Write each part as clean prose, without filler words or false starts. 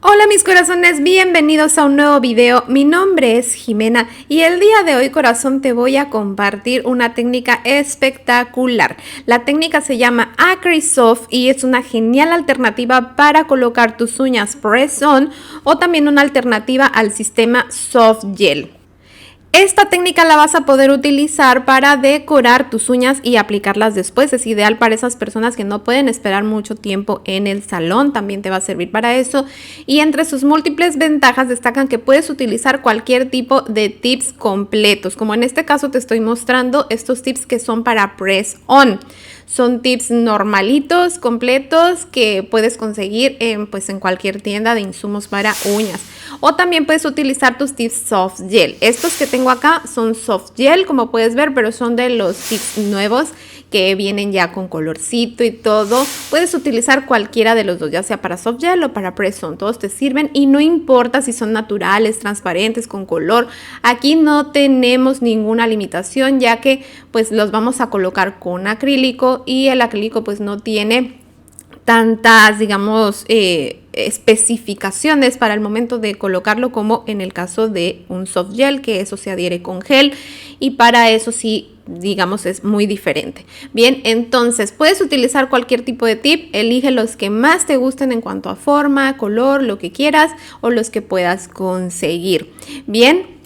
Hola mis corazones, bienvenidos a un nuevo video. Mi nombre es Jimena y el día de hoy, corazón, te voy a compartir una técnica espectacular. La técnica se llama Acrysoft y es una genial alternativa para colocar tus uñas press-on o también una alternativa al sistema soft gel. Esta técnica la vas a poder utilizar para decorar tus uñas y aplicarlas después. Es ideal para esas personas que no pueden esperar mucho tiempo en el salón. También te va a servir para eso. Y entre sus múltiples ventajas destacan que puedes utilizar cualquier tipo de tips completos. Como en este caso te estoy mostrando estos tips que son para press on. Son tips normalitos, completos, que puedes conseguir en cualquier tienda de insumos para uñas. O también puedes utilizar tus tips soft gel. Estos que tengo acá son soft gel, como puedes ver, pero son de los tips nuevos que vienen ya con colorcito y todo. Puedes utilizar cualquiera de los dos, ya sea para soft gel o para press on. Todos te sirven y no importa si son naturales, transparentes, con color. Aquí no tenemos ninguna limitación, ya que pues los vamos a colocar con acrílico y el acrílico pues no tiene tantas, digamos, especificaciones para el momento de colocarlo como en el caso de un soft gel, que eso se adhiere con gel y para eso sí, digamos, es muy diferente. Bien, entonces puedes utilizar cualquier tipo de tip, elige los que más te gusten en cuanto a forma, color, lo que quieras o los que puedas conseguir. Bien.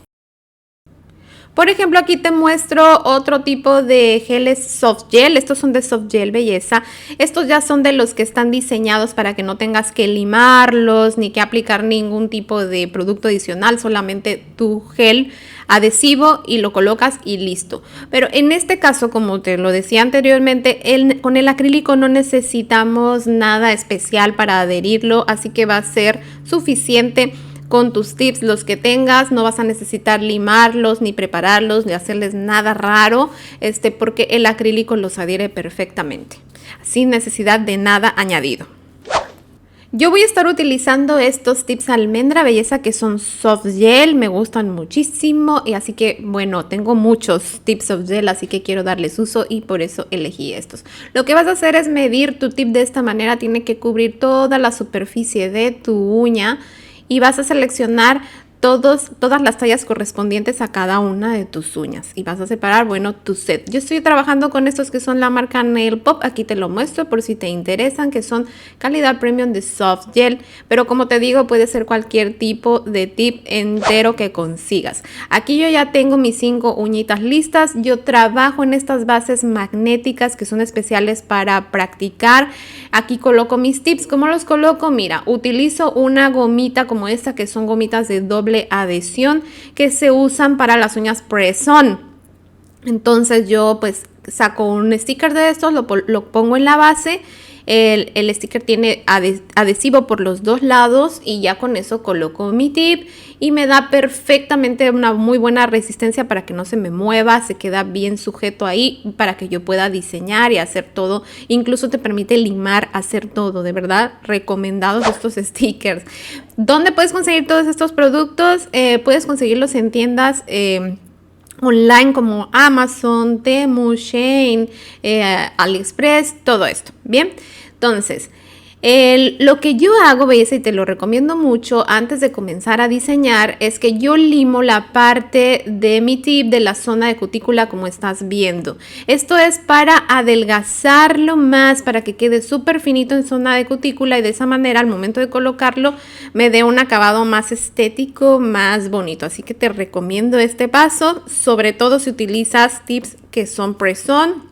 Por ejemplo, aquí te muestro otro tipo de geles soft gel. Estos son de soft gel belleza. Estos ya son de los que están diseñados para que no tengas que limarlos ni que aplicar ningún tipo de producto adicional. Solamente tu gel adhesivo y lo colocas y listo. Pero en este caso, como te lo decía anteriormente, con el acrílico no necesitamos nada especial para adherirlo. Así que va a ser suficiente con tus tips, los que tengas. No vas a necesitar limarlos, ni prepararlos, ni hacerles nada raro, porque el acrílico los adhiere perfectamente, sin necesidad de nada añadido. Yo voy a estar utilizando estos tips almendra belleza que son soft gel, me gustan muchísimo y así que bueno, tengo muchos tips soft gel, así que quiero darles uso y por eso elegí estos. Lo que vas a hacer es medir tu tip de esta manera, tiene que cubrir toda la superficie de tu uña. Y vas a seleccionar todas las tallas correspondientes a cada una de tus uñas. Y vas a separar, bueno, tu set. Yo estoy trabajando con estos que son la marca Nail Pop. Aquí te lo muestro por si te interesan, que son calidad premium de soft gel. Pero como te digo, puede ser cualquier tipo de tip entero que consigas. Aquí yo ya tengo mis 5 uñitas listas. Yo trabajo en estas bases magnéticas que son especiales para practicar. Aquí coloco mis tips. ¿Cómo los coloco? Mira, utilizo una gomita como esta, que son gomitas de doble adhesión que se usan para las uñas press-on. Entonces yo pues saco un sticker de estos, lo pongo en la base. El sticker tiene adhesivo por los dos lados y ya con eso coloco mi tip y me da perfectamente una muy buena resistencia para que no se me mueva, se queda bien sujeto ahí para que yo pueda diseñar y hacer todo. Incluso te permite limar, hacer todo, de verdad recomendados estos stickers. ¿Dónde puedes conseguir todos estos productos? Puedes conseguirlos en tiendas online como Amazon, Temu, Shein, AliExpress, todo esto. Bien, entonces lo que yo hago, belleza, y te lo recomiendo mucho antes de comenzar a diseñar, es que yo limo la parte de mi tip de la zona de cutícula como estás viendo. Esto es para adelgazarlo más, para que quede súper finito en zona de cutícula y de esa manera al momento de colocarlo me dé un acabado más estético, más bonito. Así que te recomiendo este paso, sobre todo si utilizas tips que son press-on.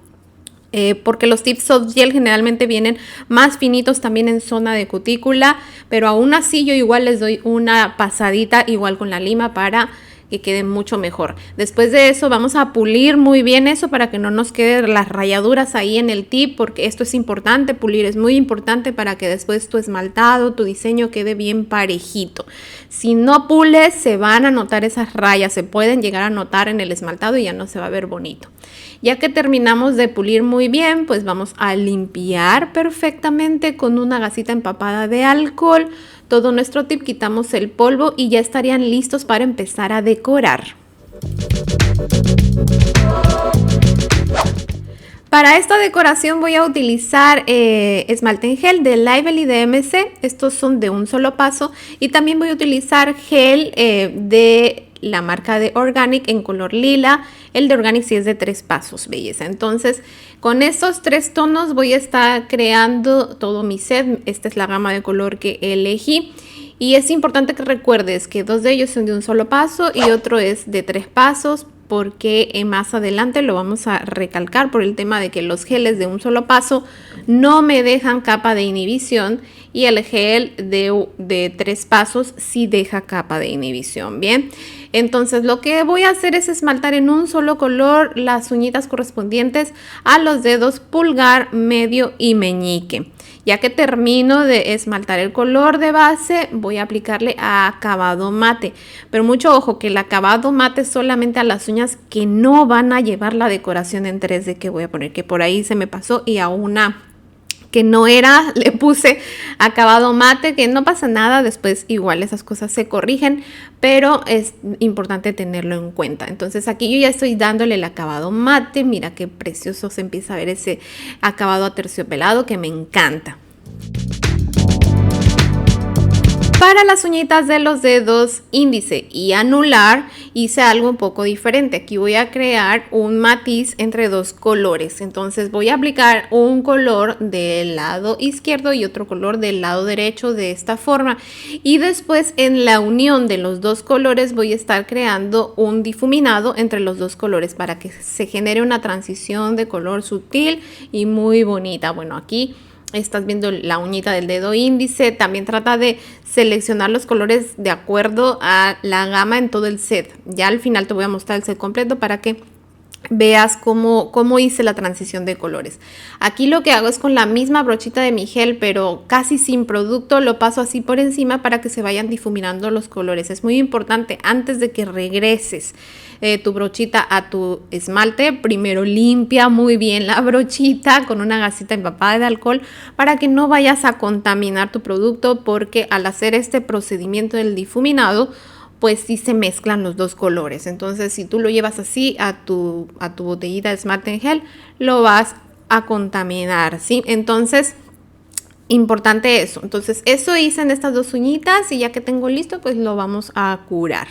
Porque los tips soft gel generalmente vienen más finitos también en zona de cutícula, pero aún así yo igual les doy una pasadita igual con la lima para que quede mucho mejor. Después de eso vamos a pulir muy bien eso para que no nos queden las rayaduras ahí en el tip, porque esto es importante, pulir es muy importante para que después tu esmaltado, tu diseño quede bien parejito. Si no pules se van a notar esas rayas, se pueden llegar a notar en el esmaltado y ya no se va a ver bonito. Ya que terminamos de pulir muy bien, pues vamos a limpiar perfectamente con una gasita empapada de alcohol todo nuestro tip, quitamos el polvo y ya estarían listos para empezar a decorar. Para esta decoración voy a utilizar esmalte en gel de Live y de MC. Estos son de un solo paso. Y también voy a utilizar gel de la marca de Organic en color lila. El de Organic sí es de 3 pasos, belleza. Entonces, con estos 3 tonos voy a estar creando todo mi set. Esta es la gama de color que elegí. Y es importante que recuerdes que 2 de ellos son de un solo paso y otro es de 3 pasos, porque más adelante lo vamos a recalcar por el tema de que los geles de un solo paso no me dejan capa de inhibición y el gel de 3 pasos sí deja capa de inhibición. Bien, entonces lo que voy a hacer es esmaltar en un solo color las uñitas correspondientes a los dedos pulgar, medio y meñique. Ya que termino de esmaltar el color de base, voy a aplicarle a acabado mate. Pero mucho ojo, que el acabado mate solamente a las uñas que no van a llevar la decoración en 3D que voy a poner, que por ahí se me pasó, y a una que no era, le puse acabado mate, que no pasa nada, después igual esas cosas se corrigen, pero es importante tenerlo en cuenta. Entonces aquí yo ya estoy dándole el acabado mate, mira qué precioso se empieza a ver ese acabado aterciopelado que me encanta. Para las uñitas de los dedos índice y anular hice algo un poco diferente. Aquí voy a crear un matiz entre 2 colores. Entonces voy a aplicar un color del lado izquierdo y otro color del lado derecho de esta forma. Y después en la unión de los 2 colores voy a estar creando un difuminado entre los 2 colores para que se genere una transición de color sutil y muy bonita. Bueno, aquí estás viendo la uñita del dedo índice. También trata de seleccionar los colores de acuerdo a la gama en todo el set. Ya al final te voy a mostrar el set completo para que veas cómo hice la transición de colores. Aquí lo que hago es con la misma brochita de mi gel, pero casi sin producto, lo paso así por encima para que se vayan difuminando los colores. Es muy importante, antes de que regreses tu brochita a tu esmalte, primero limpia muy bien la brochita con una gasita empapada de alcohol para que no vayas a contaminar tu producto, porque al hacer este procedimiento del difuminado, pues sí se mezclan los 2 colores. Entonces, si tú lo llevas así a tu botellita de esmalte en gel, lo vas a contaminar, ¿sí? Entonces, importante eso. Entonces, eso hice en estas 2 uñitas y ya que tengo listo, pues lo vamos a curar.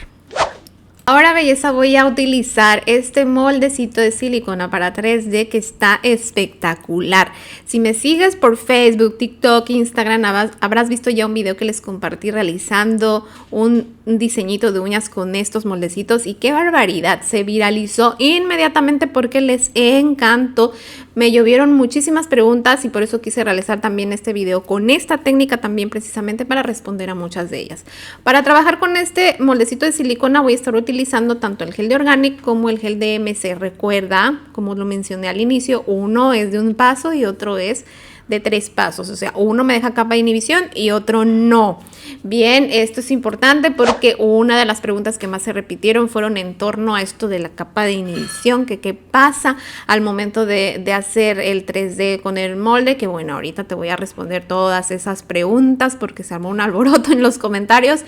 Ahora, belleza, voy a utilizar este moldecito de silicona para 3D que está espectacular. Si me sigues por Facebook, TikTok, Instagram, habrás visto ya un video que les compartí realizando un diseñito de uñas con estos moldecitos y qué barbaridad, se viralizó inmediatamente porque les encantó. Me llovieron muchísimas preguntas y por eso quise realizar también este video con esta técnica también, precisamente para responder a muchas de ellas. Para trabajar con este moldecito de silicona voy a estar utilizando tanto el gel de Organic como el gel de MC. Recuerda, como lo mencioné al inicio, uno es de un paso y otro es de 3 pasos, o sea, uno me deja capa de inhibición y otro no. Bien, esto es importante porque una de las preguntas que más se repitieron fueron en torno a esto de la capa de inhibición, que qué pasa al momento de hacer el 3D con el molde, que bueno, ahorita te voy a responder todas esas preguntas porque se armó un alboroto en los comentarios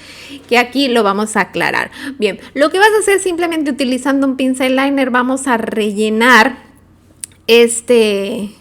que aquí lo vamos a aclarar. Bien, lo que vas a hacer simplemente utilizando un pincel liner, vamos a rellenar este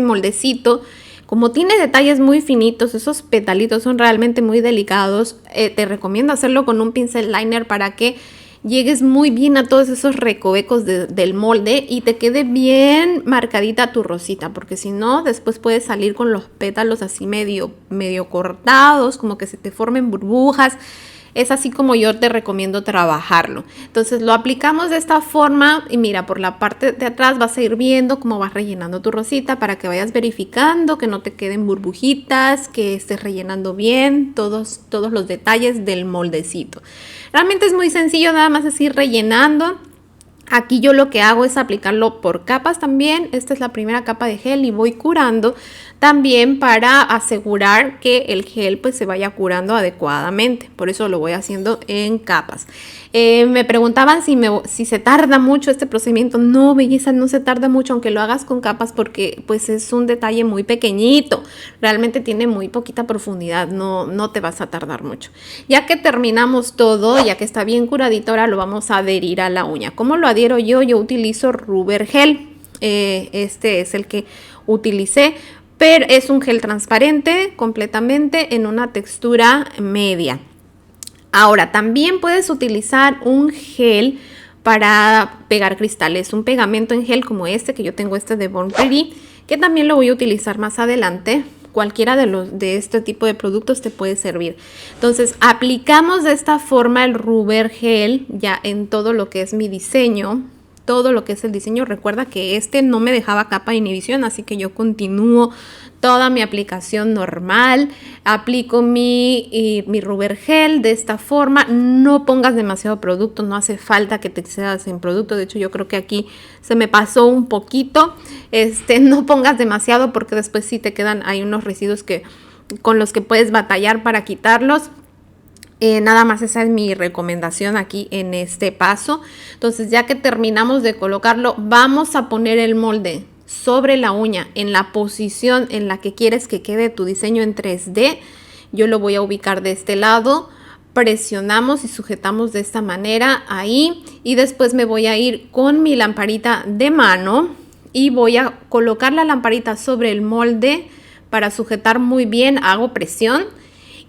moldecito. Como tiene detalles muy finitos, esos petalitos son realmente muy delicados, te recomiendo hacerlo con un pincel liner para que llegues muy bien a todos esos recovecos del molde y te quede bien marcadita tu rosita, porque si no, después puedes salir con los pétalos así medio cortados, como que se te formen burbujas. Es así como yo te recomiendo trabajarlo. Entonces lo aplicamos de esta forma y mira, por la parte de atrás vas a ir viendo cómo vas rellenando tu rosita para que vayas verificando que no te queden burbujitas, que estés rellenando bien todos los detalles del moldecito. Realmente es muy sencillo, nada más es ir rellenando. Aquí yo lo que hago es aplicarlo por capas también. Esta es la primera capa de gel y voy curando también para asegurar que el gel pues se vaya curando adecuadamente. Por eso lo voy haciendo en capas. Me preguntaban si se tarda mucho este procedimiento. No, belleza, no se tarda mucho aunque lo hagas con capas porque pues es un detalle muy pequeñito. Realmente tiene muy poquita profundidad, no te vas a tardar mucho. Ya que terminamos todo, ya que está bien curadito, ahora lo vamos a adherir a la uña. ¿Cómo lo adhiero yo? Yo utilizo Rubber Gel. Este es el que utilicé, pero es un gel transparente completamente en una textura media. Ahora, también puedes utilizar un gel para pegar cristales, un pegamento en gel como este, que yo tengo este de Born Pretty, que también lo voy a utilizar más adelante. Cualquiera de este tipo de productos te puede servir. Entonces, aplicamos de esta forma el rubber gel ya en todo lo que es mi diseño. Todo lo que es el diseño. Recuerda que este no me dejaba capa de inhibición, así que yo continúo toda mi aplicación normal. Aplico mi rubber gel de esta forma. No pongas demasiado producto, no hace falta que te excedas en producto. De hecho, yo creo que aquí se me pasó un poquito. No pongas demasiado porque después sí te quedan ahí unos residuos con los que puedes batallar para quitarlos. Nada más esa es mi recomendación aquí en este paso. Entonces, ya que terminamos de colocarlo, vamos a poner el molde sobre la uña en la posición en la que quieres que quede tu diseño en 3D. Yo lo voy a ubicar de este lado. Presionamos y sujetamos de esta manera ahí, y después me voy a ir con mi lamparita de mano y voy a colocar la lamparita sobre el molde para sujetar muy bien. Hago presión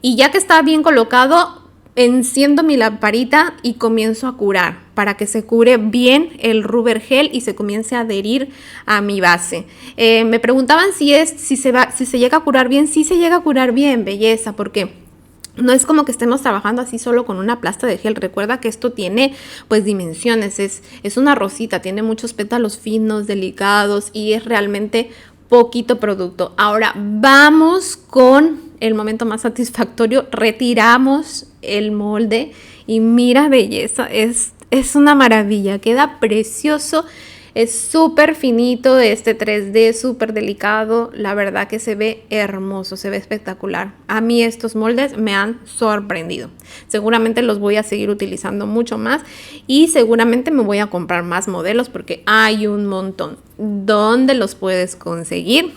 y ya que está bien colocado, enciendo mi lamparita y comienzo a curar para que se cure bien el rubber gel y se comience a adherir a mi base. Me preguntaban si se llega a curar bien. Sí se llega a curar bien, belleza, porque no es como que estemos trabajando así solo con una plasta de gel. Recuerda que esto tiene pues dimensiones, es una rosita, tiene muchos pétalos finos, delicados, y es realmente poquito producto. Ahora vamos con el momento más satisfactorio. Retiramos el molde y mira, belleza, es una maravilla, queda precioso. Es súper finito, 3D, súper delicado. La verdad que se ve hermoso, se ve espectacular. A mí estos moldes me han sorprendido. Seguramente los voy a seguir utilizando mucho más y seguramente me voy a comprar más modelos porque hay un montón. ¿Dónde los puedes conseguir?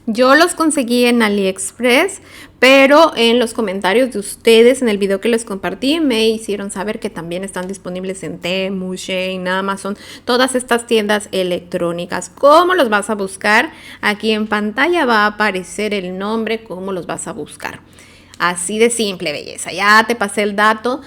Yo los conseguí en AliExpress, pero en los comentarios de ustedes en el video que les compartí me hicieron saber que también están disponibles en Temu, Shein, Amazon, todas estas tiendas electrónicas. ¿Cómo los vas a buscar? Aquí en pantalla va a aparecer el nombre, cómo los vas a buscar. Así de simple, belleza. Ya te pasé el dato.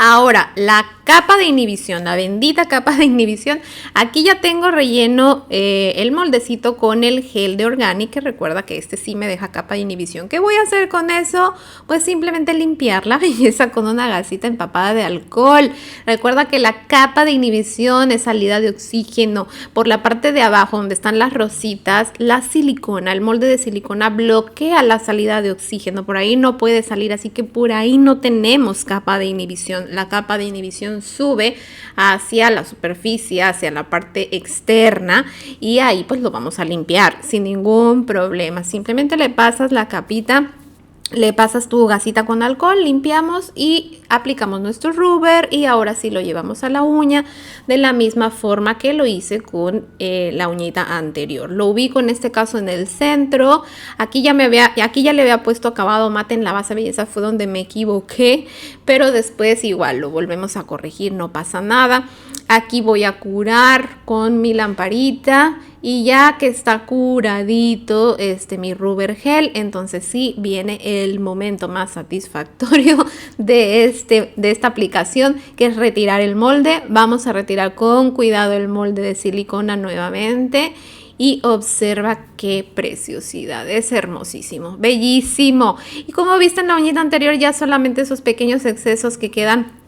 Ahora, la capa de inhibición, la bendita capa de inhibición. Aquí ya tengo relleno el moldecito con el gel de Organic, que recuerda que este sí me deja capa de inhibición. ¿Qué voy a hacer con eso? Pues simplemente limpiar la belleza con una gasita empapada de alcohol. Recuerda que la capa de inhibición es salida de oxígeno. Por la parte de abajo, donde están las rositas, la silicona, el molde de silicona bloquea la salida de oxígeno. Por ahí no puede salir, así que por ahí no tenemos capa de inhibición. La capa de inhibición sube hacia la superficie, hacia la parte externa, y ahí pues lo vamos a limpiar sin ningún problema. Simplemente le pasas la capita, le pasas tu gasita con alcohol, limpiamos y aplicamos nuestro rubber, y ahora sí lo llevamos a la uña de la misma forma que lo hice con la uñita anterior. Lo ubico en este caso en el centro. Aquí ya le había puesto acabado mate en la base, belleza, fue donde me equivoqué, pero después igual lo volvemos a corregir, no pasa nada. Aquí voy a curar con mi lamparita, y ya que está curadito mi rubber gel, entonces sí viene el momento más satisfactorio de esta aplicación, que es retirar el molde. Vamos a retirar con cuidado el molde de silicona nuevamente. Y observa qué preciosidad, es hermosísimo, bellísimo. Y como viste en la uñita anterior, ya solamente esos pequeños excesos que quedan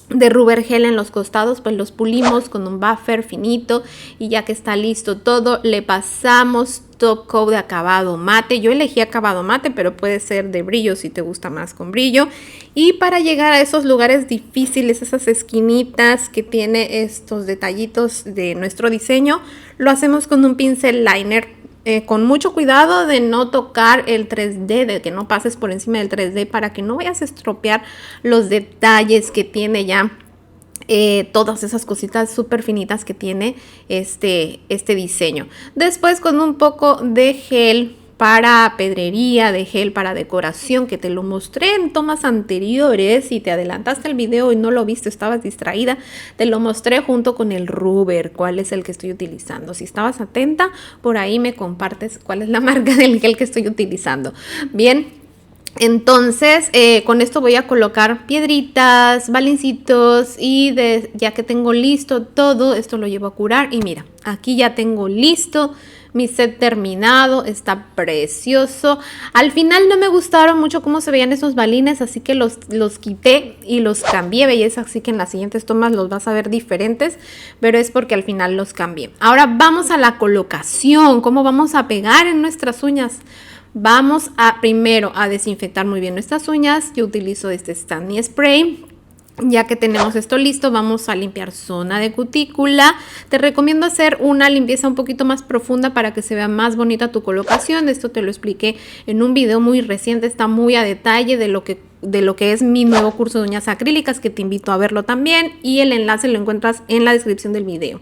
de rubber gel en los costados, pues los pulimos con un buffer finito, y ya que está listo todo, le pasamos top coat de acabado mate. Yo elegí acabado mate, pero puede ser de brillo si te gusta más con brillo. Y para llegar a esos lugares difíciles, esas esquinitas que tiene estos detallitos de nuestro diseño, lo hacemos con un pincel liner. Con mucho cuidado de no tocar el 3D, de que no pases por encima del 3D, para que no vayas a estropear los detalles que tiene ya, todas esas cositas súper finitas que tiene este diseño. Después, con un poco de gel para pedrería, de gel para decoración, que te lo mostré en tomas anteriores. Si te adelantaste el video y no lo viste, estabas distraída, te lo mostré junto con el Ruber, cuál es el que estoy utilizando. Si estabas atenta, por ahí me compartes cuál es la marca del gel que estoy utilizando. Bien. Entonces, con esto voy a colocar piedritas, balincitos y ya que tengo listo todo, esto lo llevo a curar. Y mira, aquí ya tengo listo mi set terminado, está precioso. Al final no me gustaron mucho cómo se veían esos balines, así que los quité y los cambié, belleza. Así que en las siguientes tomas los vas a ver diferentes, pero es porque al final los cambié. Ahora vamos a la colocación, cómo vamos a pegar en nuestras uñas. Vamos primero a desinfectar muy bien nuestras uñas. Yo utilizo este Stanley Spray. Ya que tenemos esto listo, vamos a limpiar zona de cutícula. Te recomiendo hacer una limpieza un poquito más profunda para que se vea más bonita tu colocación. Esto te lo expliqué en un video muy reciente, está muy a detalle de lo que es mi nuevo curso de uñas acrílicas, que te invito a verlo también, y el enlace lo encuentras en la descripción del video.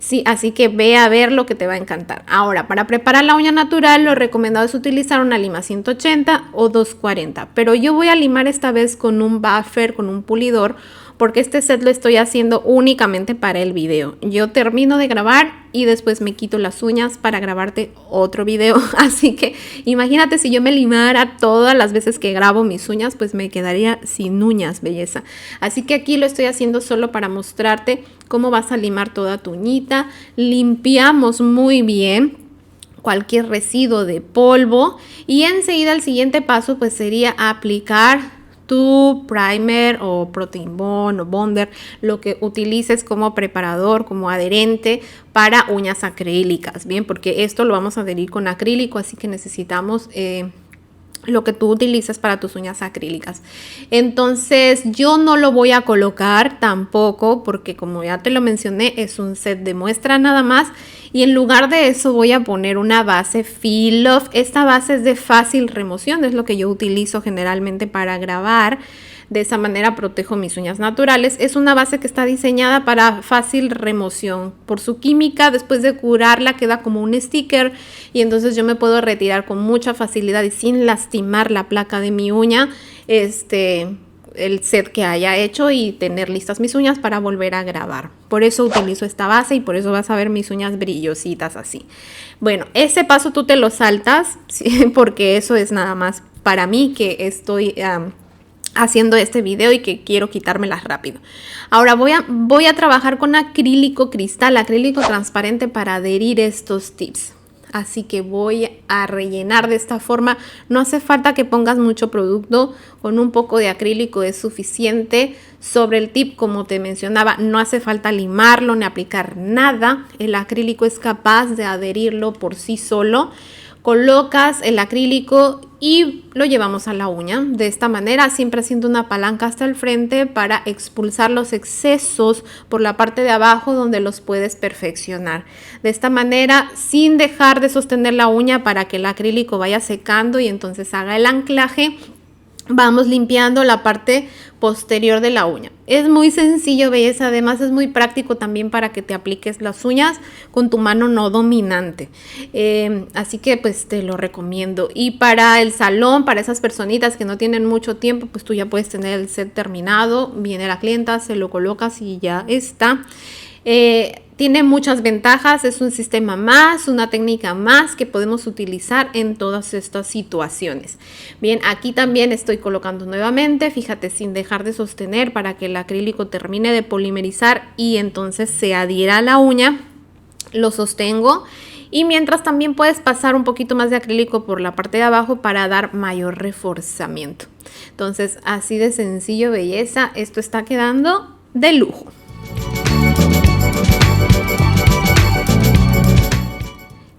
Sí, así que ve a ver lo que te va a encantar. Ahora, para preparar la uña natural, lo recomendado es utilizar una lima 180 o 240. Pero yo voy a limar esta vez con un buffer, con un pulidor, porque este set lo estoy haciendo únicamente para el video. Yo termino de grabar y después me quito las uñas para grabarte otro video. Así que imagínate si yo me limara todas las veces que grabo mis uñas, pues me quedaría sin uñas, belleza. Así que aquí lo estoy haciendo solo para mostrarte cómo vas a limar toda tu uñita. Limpiamos muy bien cualquier residuo de polvo y enseguida el siguiente paso pues sería aplicar tu primer o protein bond o bonder, lo que utilices como preparador, como adherente para uñas acrílicas, bien, porque esto lo vamos a adherir con acrílico, así que necesitamos lo que tú utilizas para tus uñas acrílicas. Entonces yo no lo voy a colocar tampoco porque, como ya te lo mencioné, es un set de muestra nada más, y en lugar de eso voy a poner una base Feel Love. Esta base es de fácil remoción, es lo que yo utilizo generalmente para grabar. De esa manera protejo mis uñas naturales. Es una base que está diseñada para fácil remoción. Por su química, después de curarla queda como un sticker, y entonces yo me puedo retirar con mucha facilidad y sin lastimar la placa de mi uña el set que haya hecho, y tener listas mis uñas para volver a grabar. Por eso utilizo esta base y por eso vas a ver mis uñas brillositas así. Bueno, ese paso tú te lo saltas, ¿sí? Porque eso es nada más para mí, que estoy haciendo este video y que quiero quitármelas rápido. Ahora voy a trabajar con acrílico cristal, acrílico transparente, para adherir estos tips. Así que voy a rellenar de esta forma. No hace falta que pongas mucho producto, con un poco de acrílico es suficiente. Sobre el tip, como te mencionaba, no hace falta limarlo ni aplicar nada. El acrílico es capaz de adherirlo por sí solo. Colocas el acrílico y lo llevamos a la uña de esta manera, siempre haciendo una palanca hasta el frente para expulsar los excesos por la parte de abajo, donde los puedes perfeccionar. De esta manera, sin dejar de sostener la uña para que el acrílico vaya secando y entonces haga el anclaje, vamos limpiando la parte posterior de la uña. Es muy sencillo, belleza. Además es muy práctico también para que te apliques las uñas con tu mano no dominante. Así que pues te lo recomiendo. Y para el salón, para esas personitas que no tienen mucho tiempo, pues tú ya puedes tener el set terminado. Viene la clienta, se lo colocas y ya está. Tiene muchas ventajas, es un sistema más, una técnica más que podemos utilizar en todas estas situaciones. Bien, aquí también estoy colocando nuevamente, fíjate, sin dejar de sostener para que el acrílico termine de polimerizar y entonces se adhiera a la uña. Lo sostengo y mientras también puedes pasar un poquito más de acrílico por la parte de abajo para dar mayor reforzamiento. Entonces, así de sencillo, belleza, esto está quedando de lujo.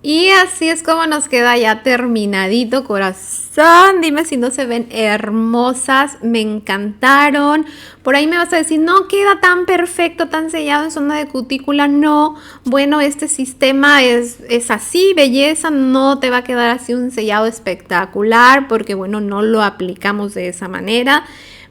Y así es como nos queda ya terminadito, corazón. Dime si no se ven hermosas, me encantaron. Por ahí me vas a decir, no queda tan perfecto, tan sellado en zona de cutícula. No, bueno, este sistema es así, belleza. No te va a quedar así un sellado espectacular porque, bueno, no lo aplicamos de esa manera.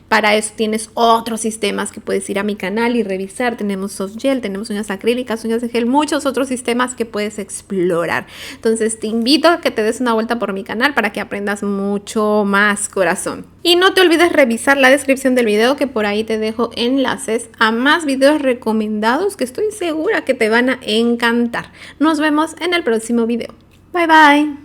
Para eso tienes otros sistemas que puedes ir a mi canal y revisar. Tenemos soft gel, tenemos uñas acrílicas, uñas de gel, muchos otros sistemas que puedes explorar. Entonces te invito a que te des una vuelta por mi canal para que aprendas mucho más, corazón. Y no te olvides revisar la descripción del video, que por ahí te dejo enlaces a más videos recomendados que estoy segura que te van a encantar. Nos vemos en el próximo video. Bye bye.